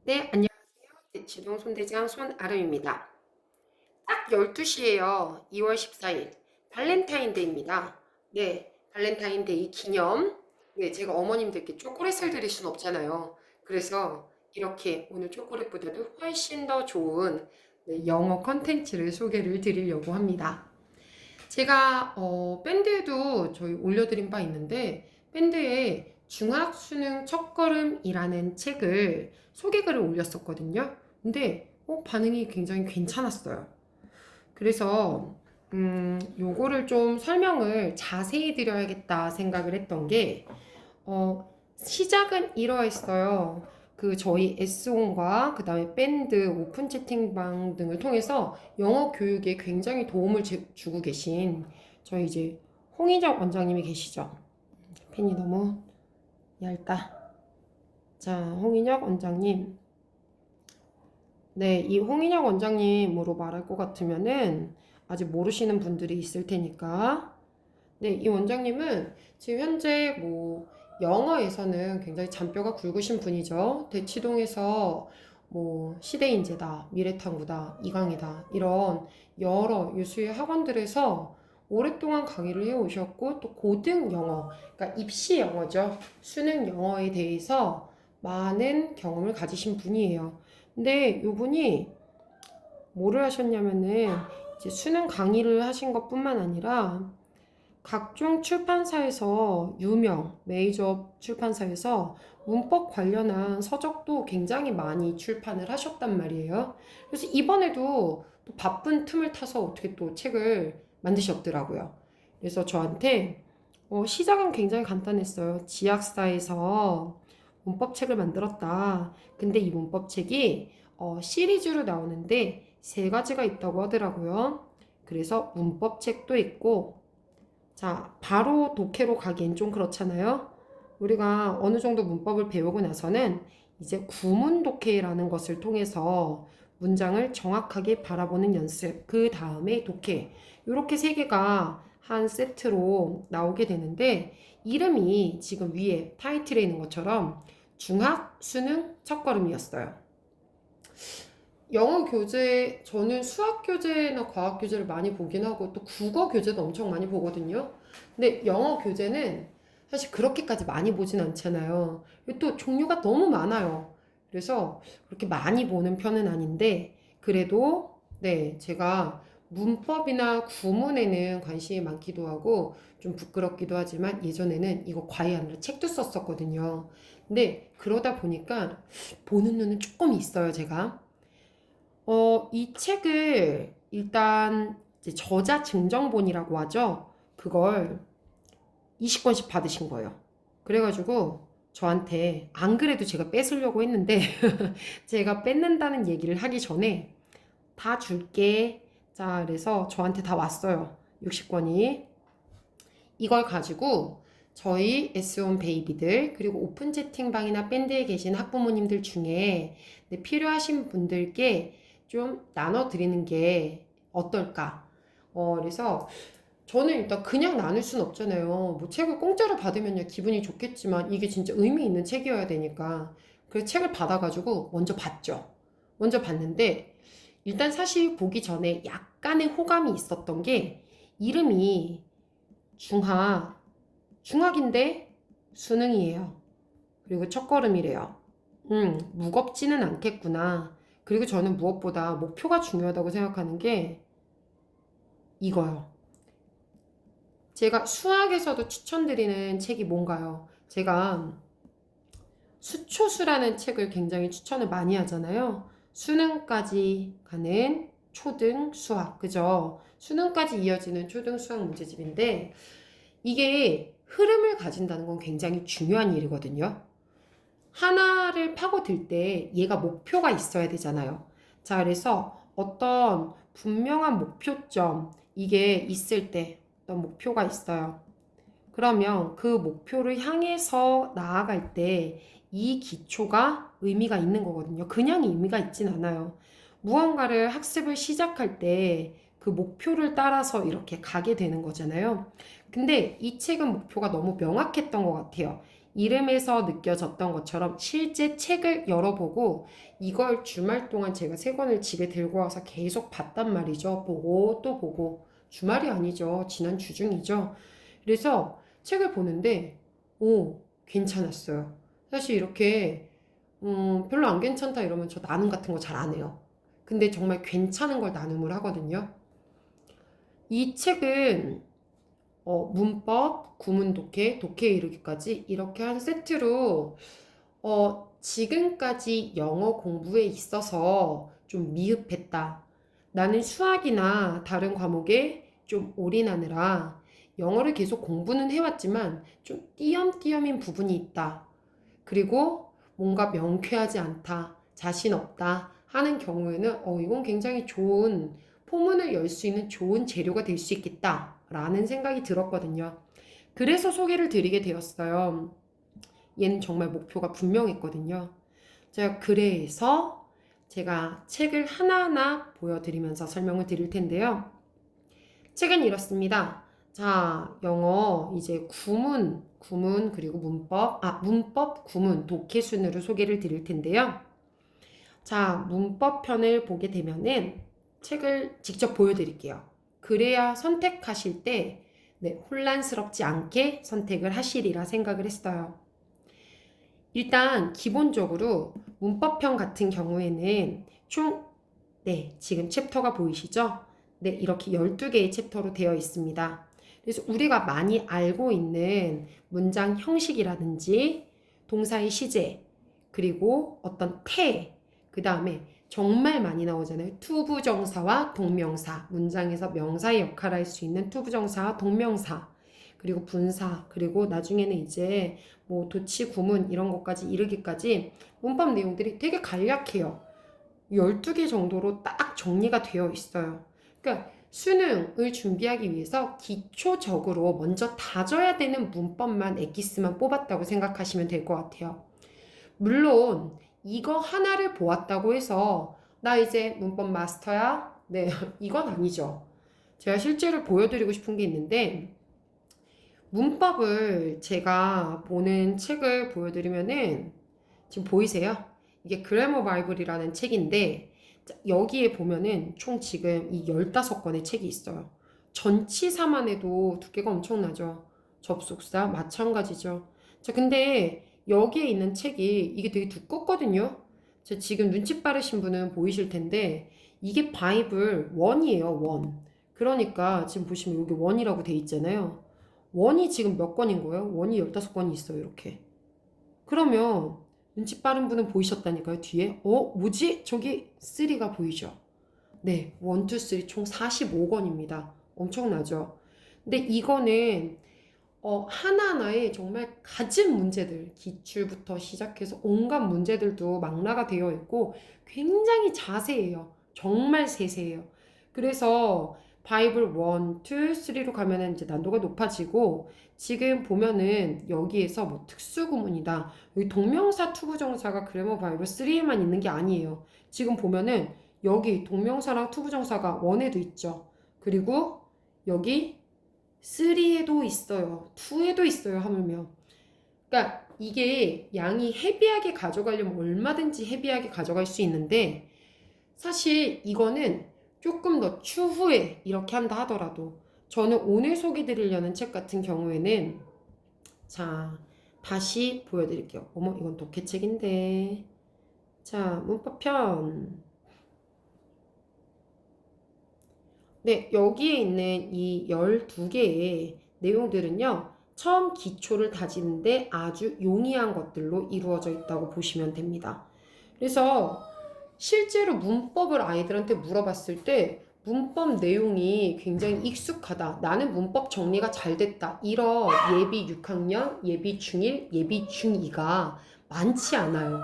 네, 안녕하세요. 지동 손대장 손아름입니다. 딱 12시예요. 2월 14일. 발렌타인데이입니다. 네, 발렌타인데이 기념. 네, 제가 어머님들께 초콜릿을 드릴 순 없잖아요. 그래서 이렇게 오늘 초콜릿보다도 훨씬 더 좋은 영어 컨텐츠를 소개를 드리려고 합니다. 제가 밴드에도 저희 올려드린 바 있는데 밴드에 중학수능 첫걸음이라는 책을 소개글을 올렸었거든요. 근데 반응이 굉장히 괜찮았어요. 그래서 요거를 좀 설명을 자세히 드려야겠다 생각을 했던 게 시작은 이러했어요. 그 저희 S온과 그 다음에 밴드, 오픈 채팅방 등을 통해서 영어 교육에 굉장히 도움을 주고 계신 저희 이제 홍인혁 원장님이 계시죠. 펜이 너무 얇다. 자, 홍인혁 원장님. 네, 이 홍인혁 원장님으로 말할 것 같으면은 아직 모르시는 분들이 있을 테니까. 네, 이 원장님은 지금 현재 영어에서는 굉장히 잔뼈가 굵으신 분이죠. 대치동에서 시대인재다, 미래탐구다, 이강이다 이런 여러 유수의 학원들에서 오랫동안 강의를 해오셨고 또 고등 영어, 그러니까 입시 영어죠. 수능 영어에 대해서 많은 경험을 가지신 분이에요. 근데 이분이 뭐를 하셨냐면은 이제 수능 강의를 하신 것뿐만 아니라 각종 출판사에서 유명 메이저 출판사에서 문법 관련한 서적도 굉장히 많이 출판을 하셨단 말이에요. 그래서 이번에도 또 바쁜 틈을 타서 어떻게 또 책을 만드셨더라고요. 그래서 저한테 시작은 굉장히 간단했어요. 지학사에서 문법책을 만들었다. 근데 이 문법책이 시리즈로 나오는데 세 가지가 있다고 하더라고요. 그래서 문법책도 있고 자, 바로 독해로 가기엔 좀 그렇잖아요. 우리가 어느 정도 문법을 배우고 나서는 이제 구문 독해라는 것을 통해서 문장을 정확하게 바라보는 연습, 그 다음에 독해. 이렇게 세 개가 한 세트로 나오게 되는데 이름이 지금 위에 타이틀에 있는 것처럼 중학 수능 첫걸음이었어요. 영어 교재, 저는 수학 교재나 과학 교재를 많이 보긴 하고 또 국어 교재도 엄청 많이 보거든요. 근데 영어 교재는 사실 그렇게까지 많이 보진 않잖아요. 그리고 또 종류가 너무 많아요. 그래서 그렇게 많이 보는 편은 아닌데, 그래도, 네, 제가 문법이나 구문에는 관심이 많기도 하고, 좀 부끄럽기도 하지만 예전에는 이거 과외하느라 책도 썼었거든요. 근데 그러다 보니까 보는 눈은 조금 있어요, 제가. 이 책을 일단 이제 저자 증정본이라고 하죠. 그걸 20권씩 받으신 거예요. 그래가지고 저한테 안 그래도 제가 뺏으려고 했는데 제가 뺏는다는 얘기를 하기 전에 다 줄게. 자, 그래서 저한테 다 왔어요. 60권이. 이걸 가지고 저희 S온 베이비들 그리고 오픈 채팅방이나 밴드에 계신 학부모님들 중에 필요하신 분들께 좀 나눠드리는 게 어떨까? 그래서 저는 일단 그냥 나눌 순 없잖아요. 뭐 책을 공짜로 받으면 기분이 좋겠지만 이게 진짜 의미 있는 책이어야 되니까. 그래서 책을 받아가지고 먼저 봤죠. 먼저 봤는데 일단 사실 보기 전에 약간의 호감이 있었던 게 이름이 중학, 중학인데 수능이에요. 그리고 첫걸음이래요. 무겁지는 않겠구나. 그리고 저는 무엇보다 목표가 중요하다고 생각하는 게 이거요. 제가 수학에서도 추천드리는 책이 뭔가요? 제가 수초수라는 책을 굉장히 추천을 많이 하잖아요. 수능까지 가는 초등 수학, 그죠? 수능까지 이어지는 초등 수학 문제집인데 이게 흐름을 가진다는 건 굉장히 중요한 일이거든요. 하나를 파고들 때 얘가 목표가 있어야 되잖아요. 자, 그래서 어떤 분명한 목표점, 이게 있을 때 어떤 목표가 있어요. 그러면 그 목표를 향해서 나아갈 때 이 기초가 의미가 있는 거거든요. 그냥 의미가 있진 않아요. 무언가를 학습을 시작할 때 그 목표를 따라서 이렇게 가게 되는 거잖아요. 근데 이 책은 목표가 너무 명확했던 것 같아요. 이름에서 느껴졌던 것처럼 실제 책을 열어보고 이걸 주말 동안 제가 3권을 집에 들고 와서 계속 봤단 말이죠. 보고 또 보고. 주말이 아니죠. 지난 주중이죠. 그래서 책을 보는데 오, 괜찮았어요. 사실 이렇게 별로 안 괜찮다 이러면 저 나눔 같은 거 잘 안 해요. 근데 정말 괜찮은 걸 나눔을 하거든요. 이 책은 문법, 구문 독해, 독해 이르기까지 이렇게 한 세트로 지금까지 영어 공부에 있어서 좀 미흡했다. 나는 수학이나 다른 과목에 좀 올인하느라 영어를 계속 공부는 해왔지만 좀 띄엄띄엄인 부분이 있다. 그리고 뭔가 명쾌하지 않다, 자신 없다 하는 경우에는 이건 굉장히 좋은 포문을 열 수 있는 좋은 재료가 될 수 있겠다라는 생각이 들었거든요. 그래서 소개를 드리게 되었어요. 얘는 정말 목표가 분명했거든요. 그래서 제가 책을 하나하나 보여드리면서 설명을 드릴 텐데요. 책은 이렇습니다. 자, 영어 이제 구문 그리고 문법, 구문, 독해 순으로 소개를 드릴 텐데요. 자, 문법 편을 보게 되면은 책을 직접 보여드릴게요. 그래야 선택하실 때 혼란스럽지 않게 선택을 하시리라 생각을 했어요. 일단 기본적으로 문법편 같은 경우에는 지금 챕터가 보이시죠? 네, 이렇게 12개의 챕터로 되어 있습니다. 그래서 우리가 많이 알고 있는 문장 형식이라든지 동사의 시제, 그리고 어떤 그 다음에 정말 많이 나오잖아요. 투부정사와 동명사, 문장에서 명사의 역할을 할 수 있는 투부정사와 동명사, 그리고 분사, 그리고 나중에는 이제 뭐 도치, 구문 이런 것까지 이르기까지 문법 내용들이 되게 간략해요. 12개 정도로 딱 정리가 되어 있어요. 그러니까 수능을 준비하기 위해서 기초적으로 먼저 다져야 되는 문법만 엑기스만 뽑았다고 생각하시면 될 것 같아요. 물론 이거 하나를 보았다고 해서 나 이제 문법 마스터야? 네, 이건 아니죠. 제가 실제로 보여드리고 싶은 게 있는데 문법을 제가 보는 책을 보여드리면은 지금 보이세요? 이게 그래머 바이블이라는 책인데 여기에 보면은 총 지금 이 15권의 책이 있어요. 전치사만 해도 두께가 엄청나죠. 접속사 마찬가지죠. 자, 근데 여기에 있는 책이 이게 되게 두껍거든요. 자, 지금 눈치 빠르신 분은 보이실 텐데 이게 바이블 1이에요, 1. 그러니까 지금 보시면 여기 1이라고 돼 있잖아요. 원이 지금 몇 권인 거예요? 원이 15권이 있어요, 이렇게. 그러면 눈치 빠른 분은 보이셨다니까요, 뒤에. 뭐지? 저기 3가 보이죠? 네, 1, 2, 3 총 45권입니다. 엄청나죠? 근데 이거는 하나하나의 정말 가진 문제들, 기출부터 시작해서 온갖 문제들도 망라가 되어 있고 굉장히 자세해요. 정말 세세해요. 그래서 바이블 1, 2, 3로 가면은 이제 난도가 높아지고 지금 보면은 여기에서 뭐 특수구문이다. 여기 동명사 투부정사가 그래머 바이블 3에만 있는 게 아니에요. 지금 보면은 여기 동명사랑 투부정사가 1에도 있죠. 그리고 여기 3에도 있어요. 2에도 있어요, 하물며. 그러니까 이게 양이 헤비하게 가져가려면 얼마든지 헤비하게 가져갈 수 있는데 사실 이거는 조금 더 추후에 이렇게 한다 하더라도 저는 오늘 소개드리려는 책 같은 경우에는 자, 다시 보여드릴게요. 어머, 이건 독해책인데. 자, 문법편. 네, 여기에 있는 이 12개의 내용들은요, 처음 기초를 다지는데 아주 용이한 것들로 이루어져 있다고 보시면 됩니다. 그래서 실제로 문법을 아이들한테 물어봤을 때 문법 내용이 굉장히 익숙하다. 나는 문법 정리가 잘 됐다. 이런 예비 6학년, 예비 중1, 예비 중2가 많지 않아요.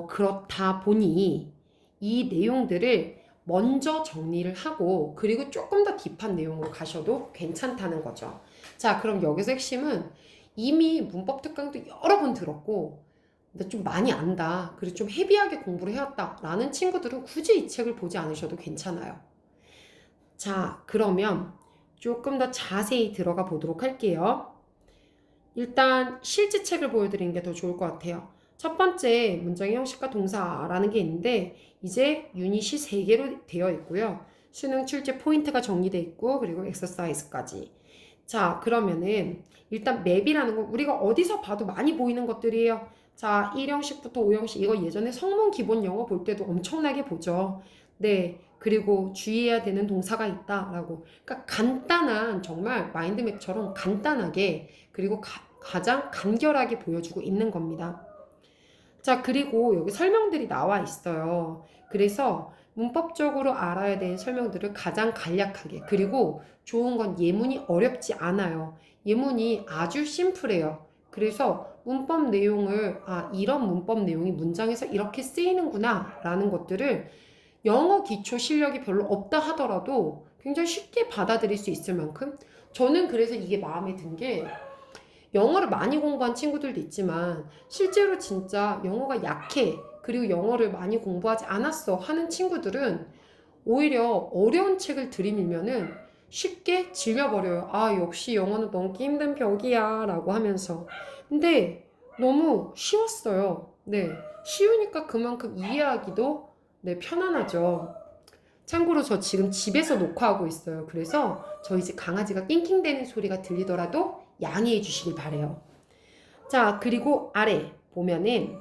그렇다 보니 이 내용들을 먼저 정리를 하고 그리고 조금 더 딥한 내용으로 가셔도 괜찮다는 거죠. 자, 그럼 여기서 핵심은 이미 문법 특강도 여러 번 들었고 근데 좀 많이 안다. 그리고 좀 헤비하게 공부를 해왔다. 라는 친구들은 굳이 이 책을 보지 않으셔도 괜찮아요. 자, 그러면 조금 더 자세히 들어가 보도록 할게요. 일단 실제책을 보여드리는 게 더 좋을 것 같아요. 첫 번째 문장의 형식과 동사라는 게 있는데 이제 유닛이 3개로 되어 있고요. 수능 출제 포인트가 정리되어 있고 그리고 엑서사이즈까지. 자, 그러면은 일단 맵이라는 건 우리가 어디서 봐도 많이 보이는 것들이에요. 자, 1형식부터 5형식 이거 예전에 성문 기본 영어 볼 때도 엄청나게 보죠. 네. 그리고 주의해야 되는 동사가 있다라고. 그러니까 간단한 정말 마인드맵처럼 간단하게 그리고 가장 간결하게 보여주고 있는 겁니다. 자, 그리고 여기 설명들이 나와 있어요. 그래서 문법적으로 알아야 되는 설명들을 가장 간략하게. 그리고 좋은 건 예문이 어렵지 않아요. 예문이 아주 심플해요. 그래서 문법 내용을, 이런 문법 내용이 문장에서 이렇게 쓰이는구나, 라는 것들을 영어 기초 실력이 별로 없다 하더라도 굉장히 쉽게 받아들일 수 있을 만큼 저는 그래서 이게 마음에 든 게 영어를 많이 공부한 친구들도 있지만 실제로 진짜 영어가 약해 그리고 영어를 많이 공부하지 않았어 하는 친구들은 오히려 어려운 책을 들이밀면은 쉽게 질려버려요. 아, 역시 영어는 넘기 힘든 벽이야 라고 하면서. 근데 너무 쉬웠어요. 네. 쉬우니까 그만큼 이해하기도 네, 편안하죠. 참고로 저 지금 집에서 녹화하고 있어요. 그래서 저희 집 강아지가 낑낑대는 소리가 들리더라도 양해해 주시길 바래요. 자, 그리고 아래 보면은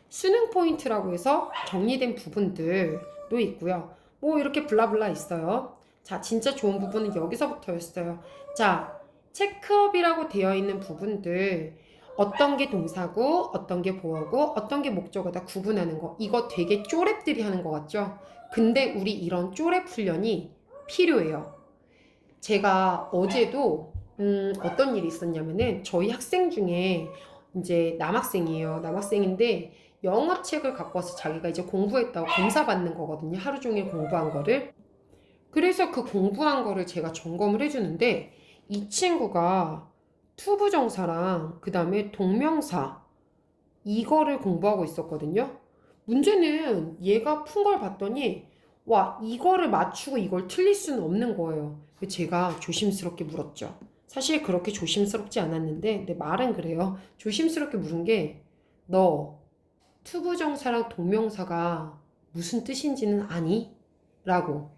수능 포인트라고 해서 정리된 부분들도 있고요. 뭐 이렇게 블라블라 있어요. 자, 진짜 좋은 부분은 여기서부터였어요. 자, 체크업이라고 되어 있는 부분들 어떤 게 동사고 어떤 게 보어고 어떤 게 목적어다 구분하는 거 이거 되게 쪼랩들이 하는 것 같죠? 근데 우리 이런 쪼랩 훈련이 필요해요. 제가 어제도 어떤 일이 있었냐면은 저희 학생 중에 이제 남학생이에요. 남학생인데 영어책을 갖고 와서 자기가 이제 공부했다고 검사 받는 거거든요. 하루 종일 공부한 거를. 그래서 그 공부한 거를 제가 점검을 해주는데 이 친구가 투부정사랑 그 다음에 동명사 이거를 공부하고 있었거든요. 문제는 얘가 푼 걸 봤더니 와 이거를 맞추고 이걸 틀릴 수는 없는 거예요. 그래서 제가 조심스럽게 물었죠. 사실 그렇게 조심스럽지 않았는데 내 말은 그래요. 조심스럽게 물은 게 너 투부정사랑 동명사가 무슨 뜻인지는 아니? 라고.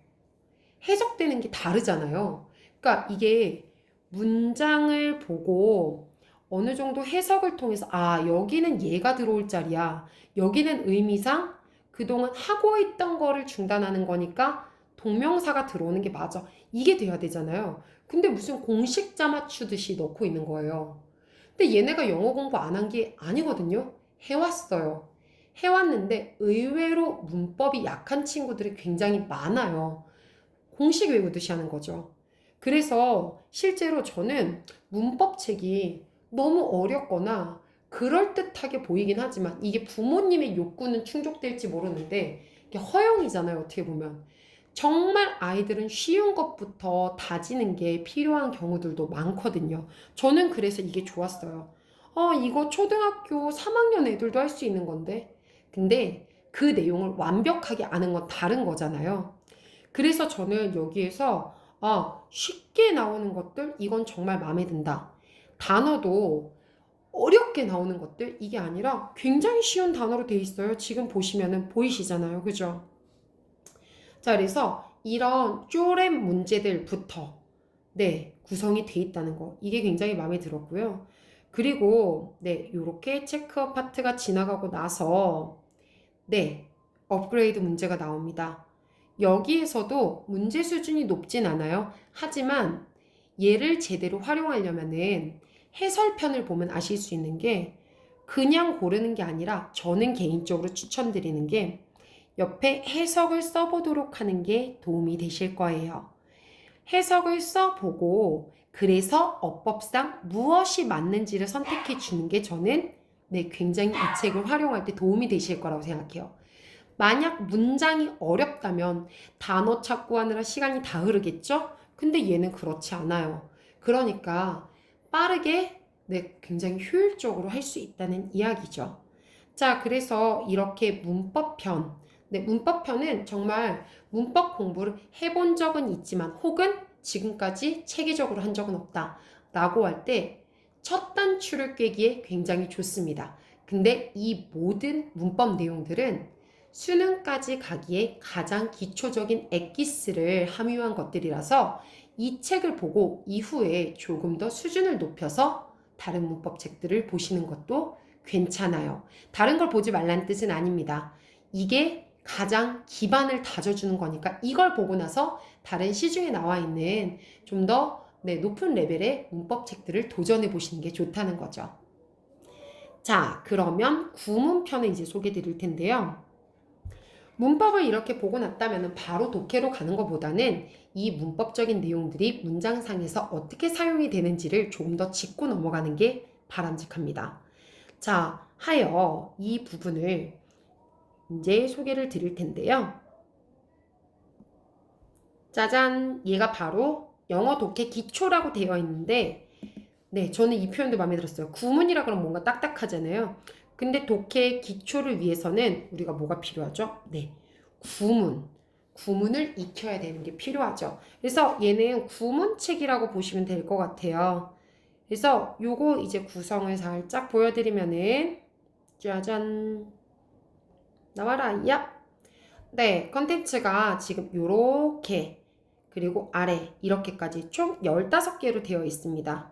해석되는 게 다르잖아요. 그러니까 이게 문장을 보고 어느 정도 해석을 통해서 여기는 얘가 들어올 자리야. 여기는 의미상 그동안 하고 있던 거를 중단하는 거니까 동명사가 들어오는 게 맞아. 이게 돼야 되잖아요. 근데 무슨 공식자 맞추듯이 넣고 있는 거예요. 근데 얘네가 영어 공부 안 한 게 아니거든요. 해왔어요. 해왔는데 의외로 문법이 약한 친구들이 굉장히 많아요. 공식 외우듯이 하는 거죠. 그래서 실제로 저는 문법책이 너무 어렵거나 그럴듯하게 보이긴 하지만 이게 부모님의 욕구는 충족될지 모르는데 이게 허용이잖아요, 어떻게 보면. 정말 아이들은 쉬운 것부터 다지는 게 필요한 경우들도 많거든요. 저는 그래서 이게 좋았어요. 이거 초등학교 3학년 애들도 할 수 있는 건데. 근데 그 내용을 완벽하게 아는 건 다른 거잖아요. 그래서 저는 여기에서 쉽게 나오는 것들 이건 정말 마음에 든다. 단어도 어렵게 나오는 것들 이게 아니라 굉장히 쉬운 단어로 돼 있어요. 지금 보시면은 보이시잖아요. 그죠? 자, 그래서 이런 쪼랩 문제들부터 네, 구성이 돼 있다는 거. 이게 굉장히 마음에 들었고요. 그리고 네, 요렇게 체크업 파트가 지나가고 나서 네, 업그레이드 문제가 나옵니다. 여기에서도 문제 수준이 높진 않아요. 하지만 얘를 제대로 활용하려면은 해설편을 보면 아실 수 있는 게 그냥 고르는 게 아니라 저는 개인적으로 추천드리는 게 옆에 해석을 써보도록 하는 게 도움이 되실 거예요. 해석을 써보고 그래서 어법상 무엇이 맞는지를 선택해 주는 게 저는 네, 굉장히 이 책을 활용할 때 도움이 되실 거라고 생각해요. 만약 문장이 어렵다면 단어 찾고 하느라 시간이 다 흐르겠죠? 근데 얘는 그렇지 않아요. 그러니까 빠르게 네, 굉장히 효율적으로 할 수 있다는 이야기죠. 자, 그래서 이렇게 문법편. 네, 문법편은 정말 문법 공부를 해본 적은 있지만 혹은 지금까지 체계적으로 한 적은 없다. 라고 할 때 첫 단추를 꿰기에 굉장히 좋습니다. 근데 이 모든 문법 내용들은 수능까지 가기에 가장 기초적인 엑기스를 함유한 것들이라서 이 책을 보고 이후에 조금 더 수준을 높여서 다른 문법 책들을 보시는 것도 괜찮아요. 다른 걸 보지 말라는 뜻은 아닙니다. 이게 가장 기반을 다져주는 거니까 이걸 보고 나서 다른 시중에 나와 있는 좀 더 높은 레벨의 문법 책들을 도전해 보시는 게 좋다는 거죠. 자, 그러면 구문편을 이제 소개해 드릴 텐데요. 문법을 이렇게 보고 났다면 바로 독해로 가는 것보다는 이 문법적인 내용들이 문장상에서 어떻게 사용이 되는지를 조금 더 짚고 넘어가는 게 바람직합니다. 자, 하여 이 부분을 이제 소개를 드릴 텐데요. 짜잔, 얘가 바로 영어 독해 기초라고 되어 있는데 저는 이 표현도 마음에 들었어요. 구문이라 그러면 뭔가 딱딱하잖아요. 근데 독해 기초를 위해서는 우리가 뭐가 필요하죠? 구문. 구문을 익혀야 되는 게 필요하죠. 그래서 얘는 구문책이라고 보시면 될 것 같아요. 그래서 요거 이제 구성을 살짝 보여드리면은 짜잔, 나와라, 야! 컨텐츠가 지금 요렇게 그리고 아래 이렇게까지 총 15개로 되어 있습니다.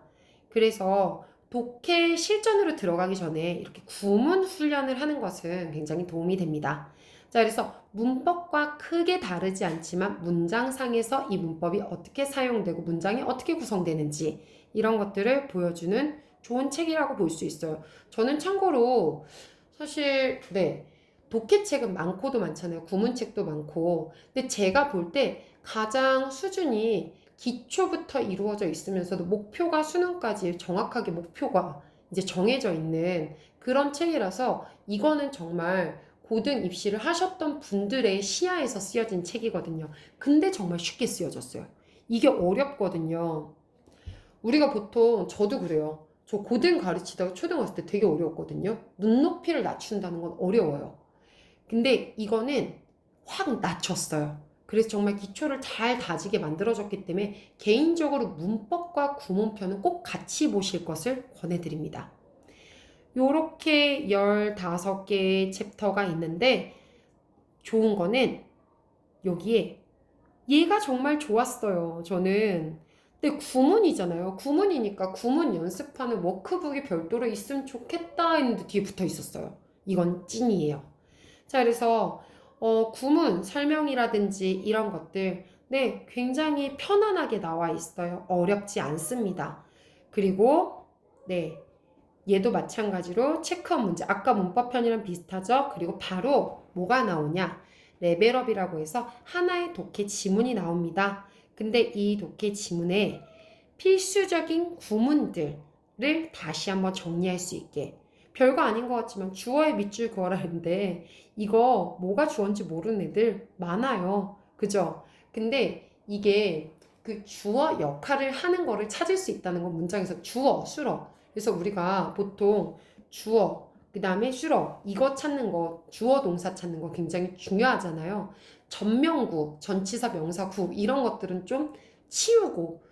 그래서 독해 실전으로 들어가기 전에 이렇게 구문 훈련을 하는 것은 굉장히 도움이 됩니다. 자, 그래서 문법과 크게 다르지 않지만 문장상에서 이 문법이 어떻게 사용되고 문장이 어떻게 구성되는지 이런 것들을 보여주는 좋은 책이라고 볼 수 있어요. 저는 참고로 사실 독해책은 많고도 많잖아요. 구문책도 많고. 근데 제가 볼 때 가장 수준이 기초부터 이루어져 있으면서도 목표가 수능까지 정확하게 목표가 이제 정해져 있는 그런 책이라서 이거는 정말 고등 입시를 하셨던 분들의 시야에서 쓰여진 책이거든요. 근데 정말 쉽게 쓰여졌어요. 이게 어렵거든요. 우리가 보통 저도 그래요. 저 고등 가르치다가 초등 왔을 때 되게 어려웠거든요. 눈높이를 낮춘다는 건 어려워요. 근데 이거는 확 낮췄어요. 그래서 정말 기초를 잘 다지게 만들어졌기 때문에 개인적으로 문법과 구문편은 꼭 같이 보실 것을 권해드립니다. 요렇게 15개의 챕터가 있는데 좋은 거는 여기에 얘가 정말 좋았어요. 저는. 근데 구문이잖아요. 구문이니까 구문 연습하는 워크북이 별도로 있으면 좋겠다 했는데 뒤에 붙어 있었어요. 이건 찐이에요. 자, 그래서 구문 설명이라든지 이런 것들 굉장히 편안하게 나와 있어요. 어렵지 않습니다. 그리고 얘도 마찬가지로 체크한 문제. 아까 문법편이랑 비슷하죠? 그리고 바로 뭐가 나오냐? 레벨업이라고 해서 하나의 독해 지문이 나옵니다. 근데 이 독해 지문에 필수적인 구문들을 다시 한번 정리할 수 있게 별거 아닌 것 같지만 주어에 밑줄 그어라 했는데 이거 뭐가 주어인지 모르는 애들 많아요. 그죠? 근데 이게 그 주어 역할을 하는 거를 찾을 수 있다는 건 문장에서 주어, 수어. 그래서 우리가 보통 주어, 그 다음에 수어 이거 찾는 거, 주어 동사 찾는 거 굉장히 중요하잖아요. 전명구, 전치사, 명사구 이런 것들은 좀 치우고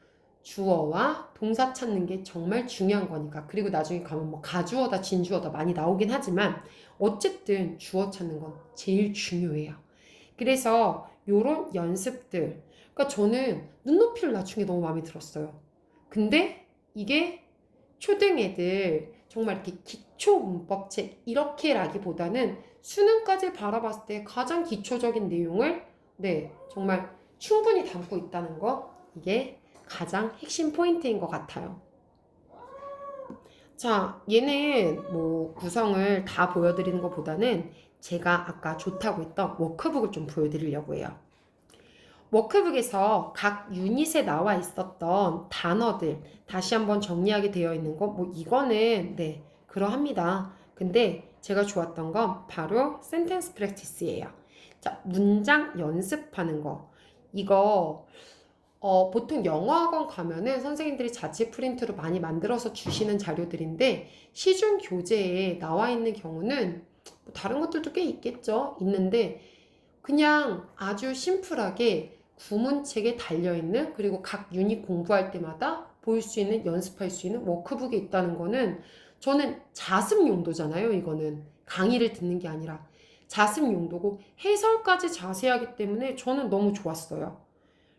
주어와 동사 찾는 게 정말 중요한 거니까. 그리고 나중에 가면 뭐 가주어다 진주어다 많이 나오긴 하지만 어쨌든 주어 찾는 건 제일 중요해요. 그래서 요런 연습들, 그러니까 저는 눈높이를 낮춘 게 너무 마음에 들었어요. 근데 이게 초등 애들 정말 이렇게 기초 문법책 이렇게라기보다는 수능까지 바라봤을 때 가장 기초적인 내용을 정말 충분히 담고 있다는 거, 이게 가장 핵심 포인트인 것 같아요. 자, 얘는 뭐 구성을 다 보여드리는 것보다는 제가 아까 좋다고 했던 워크북을 좀 보여드리려고 해요. 워크북에서 각 유닛에 나와 있었던 단어들 다시 한번 정리하게 되어 있는 거, 뭐 이거는 그러합니다. 근데 제가 좋았던 건 바로 센텐스 프랙티스예요. 자, 문장 연습하는 거. 이거 보통 영어학원 가면은 선생님들이 자체 프린트로 많이 만들어서 주시는 자료들인데 시중 교재에 나와 있는 경우는 뭐 다른 것들도 꽤 있겠죠. 있는데 그냥 아주 심플하게 구문책에 달려있는, 그리고 각 유닛 공부할 때마다 볼 수 있는, 연습할 수 있는 워크북이 있다는 거는 저는 자습 용도잖아요. 이거는 강의를 듣는 게 아니라 자습 용도고 해설까지 자세하기 때문에 저는 너무 좋았어요.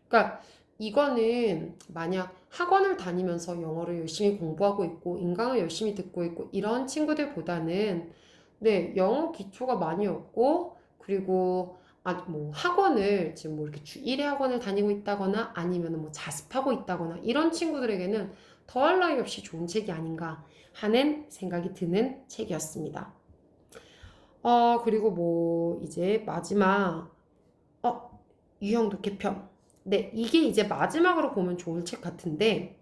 그러니까 이거는 만약 학원을 다니면서 영어를 열심히 공부하고 있고 인강을 열심히 듣고 있고 이런 친구들보다는 네, 영어 기초가 많이 없고 그리고 뭐 학원을 지금 뭐 이렇게 주 1회 학원을 다니고 있다거나 아니면 뭐 자습하고 있다거나 이런 친구들에게는 더할 나위 없이 좋은 책이 아닌가 하는 생각이 드는 책이었습니다. 그리고 뭐 이제 마지막 유형 독해편. 네, 이게 이제 마지막으로 보면 좋을 책 같은데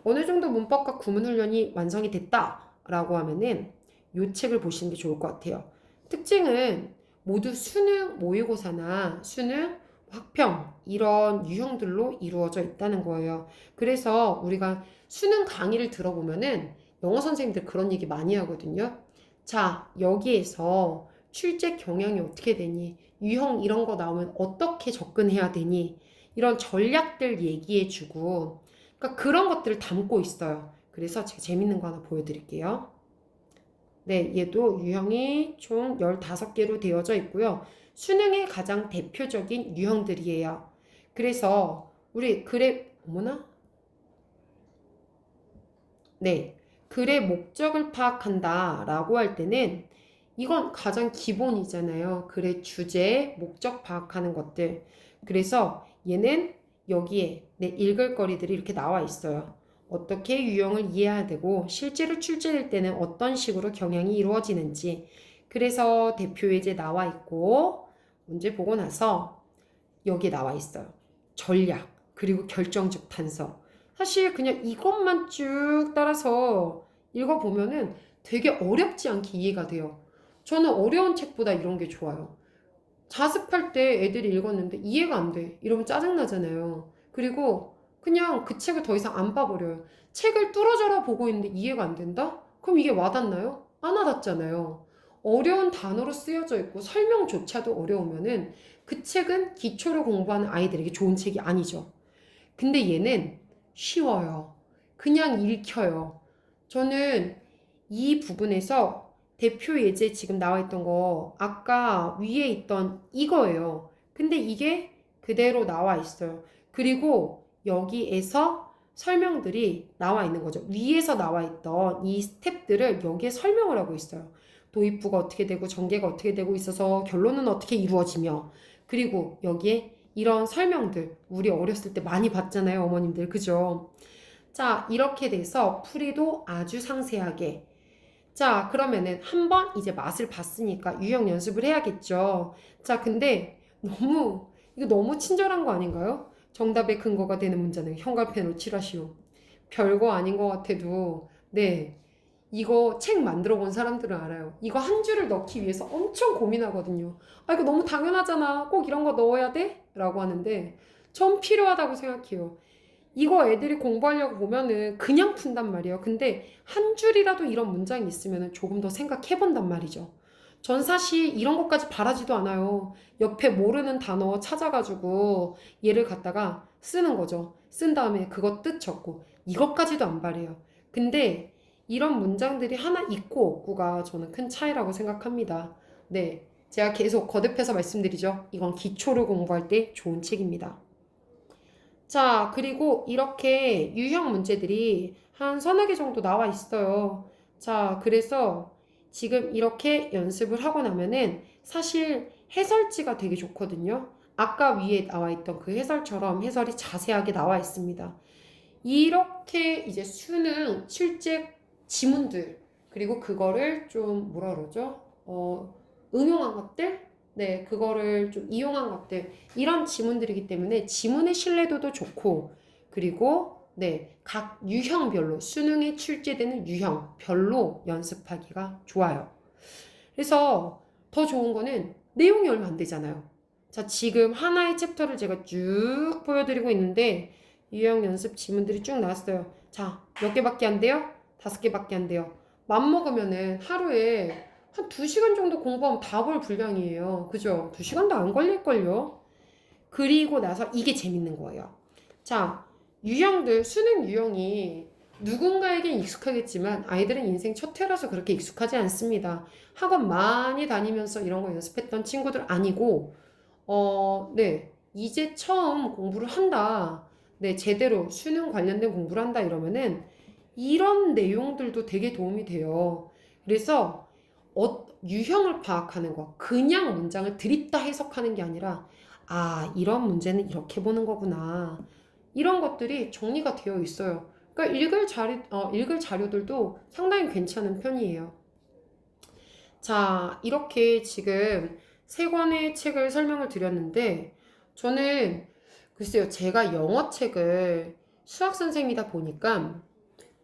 어느 정도 문법과 구문 훈련이 완성이 됐다라고 하면은 이 책을 보시는 게 좋을 것 같아요. 특징은 모두 수능 모의고사나 수능 확평 이런 유형들로 이루어져 있다는 거예요. 그래서 우리가 수능 강의를 들어보면은 영어 선생님들 그런 얘기 많이 하거든요. 자, 여기에서 출제 경향이 어떻게 되니? 유형 이런 거 나오면 어떻게 접근해야 되니? 이런 전략들 얘기해주고 그러니까 그런 것들을 담고 있어요. 그래서 제가 재밌는 거 하나 보여드릴게요. 네, 얘도 유형이 총 15개로 되어져 있고요. 수능의 가장 대표적인 유형들이에요. 그래서 우리 글의 어머나? 네, 글의 목적을 파악한다 라고 할 때는 이건 가장 기본이잖아요. 글의 주제, 목적 파악하는 것들. 그래서 얘는 여기에 읽을 거리들이 이렇게 나와 있어요. 어떻게 유형을 이해해야 되고 실제로 출제될 때는 어떤 식으로 경향이 이루어지는지. 그래서 대표 예제 나와 있고 문제 보고 나서 여기에 나와 있어요. 전략, 그리고 결정적 단서. 사실 그냥 이것만 쭉 따라서 읽어보면은 되게 어렵지 않게 이해가 돼요. 저는 어려운 책보다 이런 게 좋아요. 자습할 때 애들이 읽었는데 이해가 안 돼. 이러면 짜증나잖아요. 그리고 그냥 그 책을 더 이상 안 봐버려요. 책을 뚫어져라 보고 있는데 이해가 안 된다? 그럼 이게 와닿나요? 안 와닿잖아요. 어려운 단어로 쓰여져 있고 설명조차도 어려우면은 그 책은 기초를 공부하는 아이들에게 좋은 책이 아니죠. 근데 얘는 쉬워요. 그냥 읽혀요. 저는 이 부분에서 대표 예제 지금 나와 있던 거 아까 위에 있던 이거예요. 근데 이게 그대로 나와 있어요. 그리고 여기에서 설명들이 나와 있는 거죠. 위에서 나와 있던 이 스텝들을 여기에 설명을 하고 있어요. 도입부가 어떻게 되고 전개가 어떻게 되고 있어서 결론은 어떻게 이루어지며 그리고 여기에 이런 설명들 우리 어렸을 때 많이 봤잖아요, 어머님들. 그죠? 자, 이렇게 돼서 풀이도 아주 상세하게. 자, 그러면은 한번 이제 맛을 봤으니까 유형 연습을 해야겠죠. 자, 근데 이거 너무 친절한 거 아닌가요? 정답의 근거가 되는 문제는 형광펜으로 칠하시오. 별거 아닌 것 같아도, 네. 이거 책 만들어 본 사람들은 알아요. 이거 한 줄을 넣기 위해서 엄청 고민하거든요. 아, 이거 너무 당연하잖아. 꼭 이런 거 넣어야 돼? 라고 하는데, 전 필요하다고 생각해요. 이거 애들이 공부하려고 보면은 그냥 푼단 말이에요. 근데 한 줄이라도 이런 문장이 있으면 조금 더 생각해 본단 말이죠. 전 사실 이런 것까지 바라지도 않아요. 옆에 모르는 단어 찾아가지고 얘를 갖다가 쓰는 거죠. 쓴 다음에 그거 뜻 적고 이것까지도 안 바래요. 근데 이런 문장들이 하나 있고 없고가 저는 큰 차이라고 생각합니다. 네, 제가 계속 거듭해서 말씀드리죠. 이건 기초를 공부할 때 좋은 책입니다. 자, 그리고 이렇게 유형 문제들이 한 서너 개 정도 나와 있어요. 자, 그래서 지금 이렇게 연습을 하고 나면은 사실 해설지가 되게 좋거든요. 아까 위에 나와 있던 그 해설처럼 해설이 자세하게 나와 있습니다. 이렇게 이제 수능 실제 지문들 그리고 그거를 좀 뭐라 그러죠? 응용한 것들? 네, 그거를 좀 이용한 것들 이런 지문들이기 때문에 지문의 신뢰도도 좋고 그리고 네, 각 유형별로 수능에 출제되는 유형별로 연습하기가 좋아요. 그래서 더 좋은 거는 내용이 얼마 안 되잖아요. 자, 지금 하나의 챕터를 제가 쭉 보여드리고 있는데 유형 연습 지문들이 쭉 나왔어요. 자, 몇 개밖에 안 돼요? 5개밖에 안 돼요. 맘먹으면은 하루에 한 2시간 정도 공부하면 다 볼 분량이에요. 그죠? 2시간도 안 걸릴걸요? 그리고 나서 이게 재밌는 거예요. 자, 유형들, 수능 유형이 누군가에겐 익숙하겠지만 아이들은 인생 첫 해라서 그렇게 익숙하지 않습니다. 학원 많이 다니면서 이런 거 연습했던 친구들 아니고, 네. 이제 처음 공부를 한다. 네, 제대로 수능 관련된 공부를 한다 이러면은 이런 내용들도 되게 도움이 돼요. 그래서 유형을 파악하는 거, 그냥 문장을 드립다 해석하는 게 아니라, 아, 이런 문제는 이렇게 보는 거구나. 이런 것들이 정리가 되어 있어요. 그러니까 읽을 자료들도 상당히 괜찮은 편이에요. 자, 이렇게 지금 세 권의 책을 설명을 드렸는데, 저는 글쎄요, 제가 영어 책을 수학 선생이다 보니까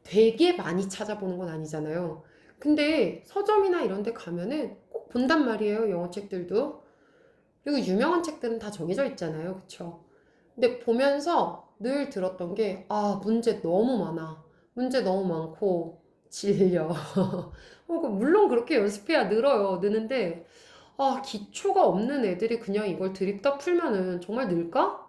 되게 많이 찾아보는 건 아니잖아요. 근데 서점이나 이런 데 가면은 꼭 본단 말이에요, 영어 책들도. 그리고 유명한 책들은 다 정해져 있잖아요, 그쵸? 근데 보면서 늘 들었던 게, 아, 문제 너무 많아. 문제 너무 많고, 질려. 물론 그렇게 연습해야 늘어요. 느는데, 아, 기초가 없는 애들이 그냥 이걸 드립다 풀면은 정말 늘까?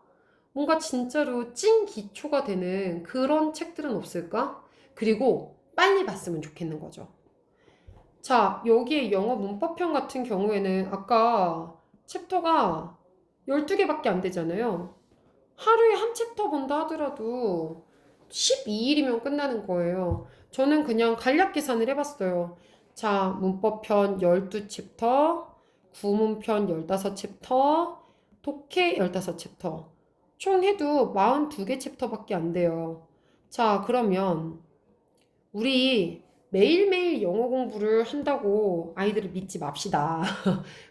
뭔가 진짜로 찐 기초가 되는 그런 책들은 없을까? 그리고 빨리 봤으면 좋겠는 거죠. 자, 여기에 영어 문법편 같은 경우에는 아까 챕터가 12개밖에 안 되잖아요. 하루에 한 챕터 본다 하더라도 12일이면 끝나는 거예요. 저는 그냥 간략 계산을 해봤어요. 자, 문법편 12챕터, 구문편 15챕터, 독해 15챕터. 총 해도 42개 챕터밖에 안 돼요. 자, 그러면 우리 매일매일 영어 공부를 한다고 아이들을 믿지 맙시다.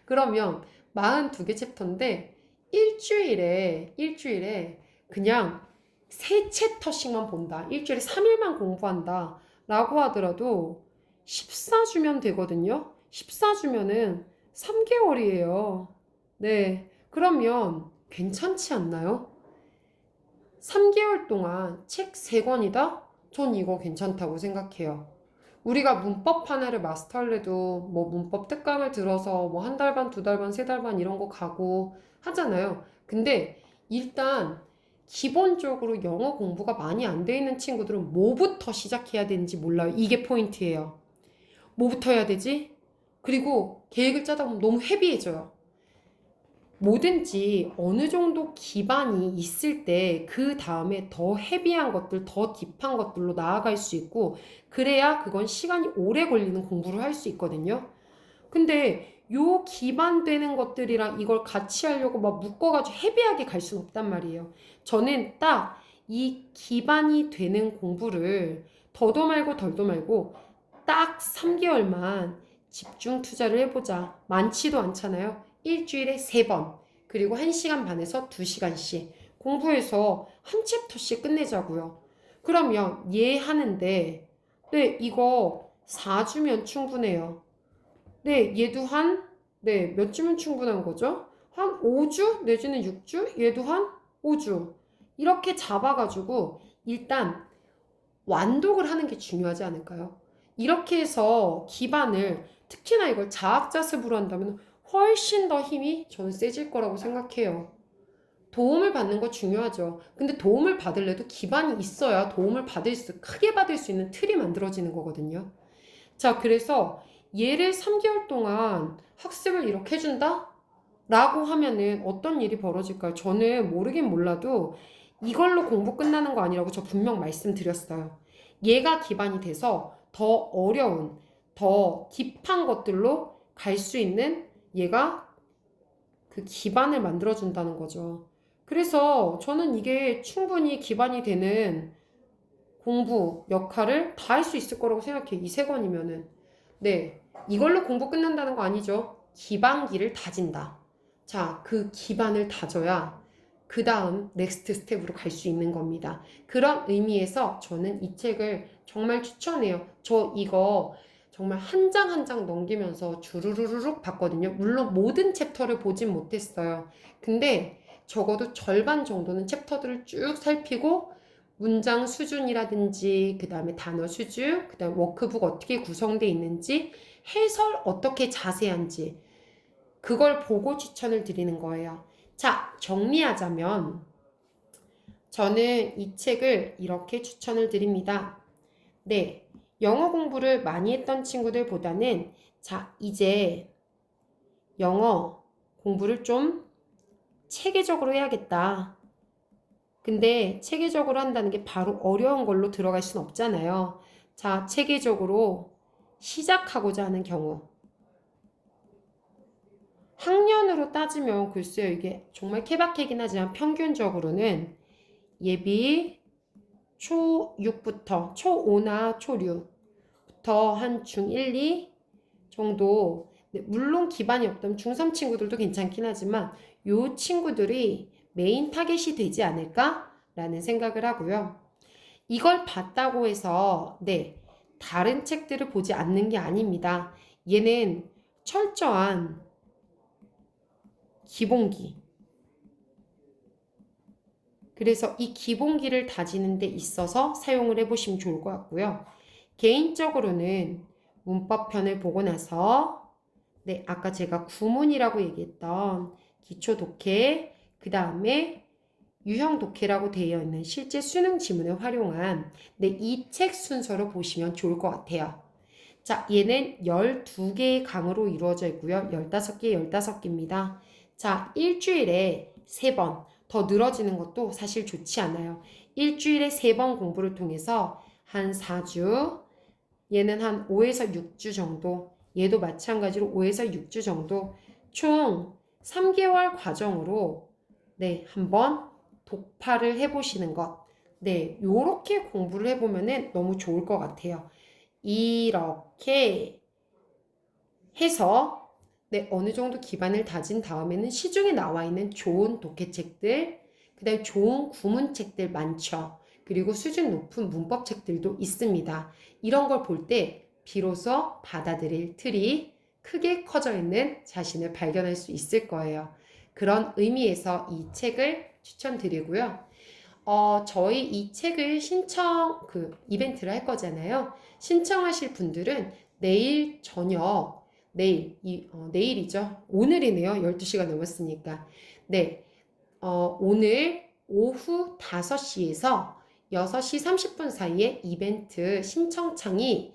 그러면 42개 챕터인데 일주일에 그냥 세 챕터씩만 본다. 일주일에 3일만 공부한다. 라고 하더라도 14주면 되거든요. 14주면은 3개월이에요. 네. 그러면 괜찮지 않나요? 3개월 동안 책 3권이다? 전 이거 괜찮다고 생각해요. 우리가 문법 하나를 마스터하려도 뭐 문법 특강을 들어서 뭐 한 달 반, 두 달 반, 세 달 반 이런 거 가고 하잖아요. 근데 일단 기본적으로 영어 공부가 많이 안 돼 있는 친구들은 뭐부터 시작해야 되는지 몰라요. 이게 포인트예요. 뭐부터 해야 되지? 그리고 계획을 짜다 보면 너무 헤비해져요. 뭐든지 어느 정도 기반이 있을 때 그 다음에 더 헤비한 것들, 더 딥한 것들로 나아갈 수 있고 그래야 그건 시간이 오래 걸리는 공부를 할 수 있거든요. 근데 요 기반되는 것들이랑 이걸 같이 하려고 막 묶어가지고 헤비하게 갈 수는 없단 말이에요. 저는 딱 이 기반이 되는 공부를 더도 말고 덜도 말고 딱 3개월만 집중 투자를 해보자. 많지도 않잖아요. 일주일에 3번, 그리고 1시간 반에서 2시간씩 공부해서 한 챕터씩 끝내자고요. 그러면 얘 하는데, 네, 이거 4주면 충분해요. 네, 얘도 몇 주면 충분한 거죠? 한 5주? 내지는 6주? 얘도 한 5주. 이렇게 잡아가지고 일단 완독을 하는 게 중요하지 않을까요? 이렇게 해서 기반을 특히나 이걸 자학자습으로 한다면 훨씬 더 힘이 저는 세질 거라고 생각해요. 도움을 받는 거 중요하죠. 근데 도움을 받으려도 기반이 있어야 크게 받을 수 있는 틀이 만들어지는 거거든요. 자, 그래서 얘를 3개월 동안 학습을 이렇게 해준다? 라고 하면은 어떤 일이 벌어질까요? 저는 모르긴 몰라도 이걸로 공부 끝나는 거 아니라고 저 분명 말씀드렸어요. 얘가 기반이 돼서 더 어려운, 더 딥한 것들로 갈 수 있는 얘가 그 기반을 만들어준다는 거죠. 그래서 저는 이게 충분히 기반이 되는 공부 역할을 다 할 수 있을 거라고 생각해요. 이 세 권이면은. 네. 이걸로 공부 끝난다는 거 아니죠. 기반기를 다진다. 자, 그 기반을 다져야 그 다음 넥스트 스텝으로 갈 수 있는 겁니다. 그런 의미에서 저는 이 책을 정말 추천해요. 저 이거 정말 한 장 한 장 넘기면서 주르르륵 봤거든요. 물론 모든 챕터를 보진 못했어요. 근데 적어도 절반 정도는 챕터들을 쭉 살피고 문장 수준이라든지 그 다음에 단어 수준, 그 다음에 워크북 어떻게 구성되어 있는지 해설 어떻게 자세한지 그걸 보고 추천을 드리는 거예요. 자, 정리하자면 저는 이 책을 이렇게 추천을 드립니다. 네, 영어 공부를 많이 했던 친구들보다는 자, 이제 영어 공부를 좀 체계적으로 해야겠다. 근데 체계적으로 한다는 게 바로 어려운 걸로 들어갈 순 없잖아요. 자, 체계적으로 시작하고자 하는 경우. 학년으로 따지면 글쎄요, 이게 정말 케바케긴 하지만 평균적으로는 예비 초6부터 초5나 초6부터 한 중1, 2 정도 물론 기반이 없던 중3 친구들도 괜찮긴 하지만 요 친구들이 메인 타겟이 되지 않을까라는 생각을 하고요. 이걸 봤다고 해서 다른 책들을 보지 않는 게 아닙니다. 얘는 철저한 기본기. 그래서 이 기본기를 다지는 데 있어서 사용을 해보시면 좋을 것 같고요. 개인적으로는 문법편을 보고 나서 아까 제가 구문이라고 얘기했던 기초 독해, 그 다음에 유형 독해라고 되어 있는 실제 수능 지문을 활용한 이 책 순서로 보시면 좋을 것 같아요. 자, 얘는 12개의 강으로 이루어져 있고요. 15개, 15개입니다. 자, 일주일에 3번, 더 늘어지는 것도 사실 좋지 않아요. 일주일에 3번 공부를 통해서 한 4주, 얘는 한 5에서 6주 정도, 얘도 마찬가지로 5에서 6주 정도, 총 3개월 과정으로 한번 독파를 해보시는 것. 요렇게 공부를 해보면 너무 좋을 것 같아요. 이렇게 해서 어느 정도 기반을 다진 다음에는 시중에 나와 있는 좋은 독해책들, 그 다음에 좋은 구문책들 많죠. 그리고 수준 높은 문법책들도 있습니다. 이런 걸 볼 때 비로소 받아들일 틀이 크게 커져 있는 자신을 발견할 수 있을 거예요. 그런 의미에서 이 책을 추천드리고요. 저희 이 책을 이벤트를 할 거잖아요. 신청하실 분들은 내일 저녁, 내일이죠. 오늘이네요. 12시가 넘었으니까. 오늘 오후 5시에서 6시 30분 사이에 이벤트 신청창이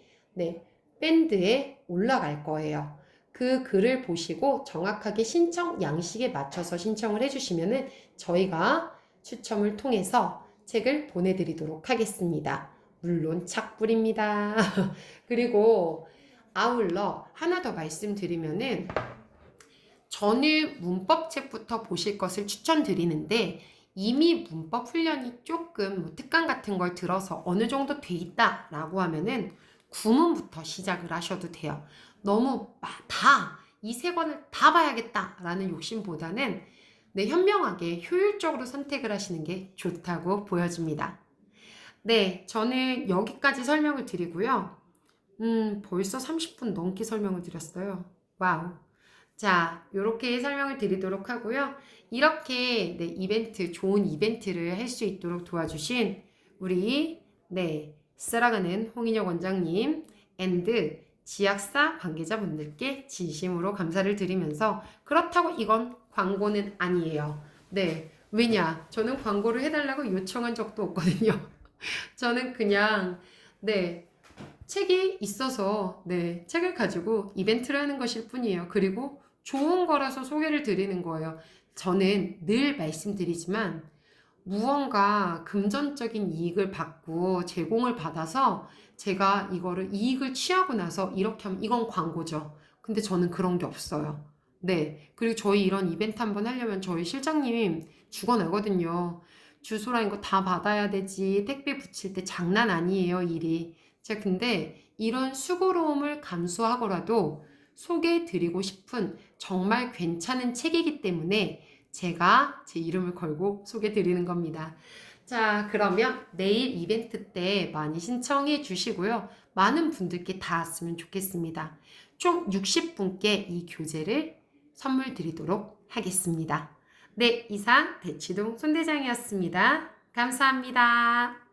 밴드에 올라갈 거예요. 그 글을 보시고 정확하게 신청 양식에 맞춰서 신청을 해주시면은 저희가 추첨을 통해서 책을 보내드리도록 하겠습니다. 물론 착불입니다. 그리고 아울러 하나 더 말씀드리면은 저는 문법책부터 보실 것을 추천드리는데 이미 문법 훈련이 조금 특강 같은 걸 들어서 어느 정도 돼 있다라고 하면은 구문부터 시작을 하셔도 돼요. 너무 이 3권을 다 봐야겠다라는 욕심보다는 현명하게 효율적으로 선택을 하시는 게 좋다고 보여집니다. 저는 여기까지 설명을 드리고요. 벌써 30분 넘게 설명을 드렸어요. 와우. 자, 이렇게 설명을 드리도록 하고요. 이렇게 좋은 이벤트를 할 수 있도록 도와주신 우리 사랑하는 홍인혁 원장님 앤드 지약사 관계자분들께 진심으로 감사를 드리면서 그렇다고 이건 광고는 아니에요. 왜냐? 저는 광고를 해달라고 요청한 적도 없거든요. 저는 그냥 책이 있어서 책을 가지고 이벤트를 하는 것일 뿐이에요. 그리고 좋은 거라서 소개를 드리는 거예요. 저는 늘 말씀드리지만 무언가 금전적인 이익을 받고 제공을 받아서 제가 이거를 이익을 취하고 나서 이렇게 하면 이건 광고죠. 근데 저는 그런 게 없어요. 그리고 저희 이런 이벤트 한번 하려면 저희 실장님 죽어나거든요. 주소랑 이거 다 받아야 되지. 택배 붙일 때 장난 아니에요, 일이. 제가 근데 이런 수고로움을 감수하고라도 소개해드리고 싶은 정말 괜찮은 책이기 때문에 제가 제 이름을 걸고 소개해드리는 겁니다. 자, 그러면 내일 이벤트 때 많이 신청해 주시고요. 많은 분들께 닿았으면 좋겠습니다. 총 60분께 이 교재를 선물 드리도록 하겠습니다. 이상 대치동 손대장이었습니다. 감사합니다.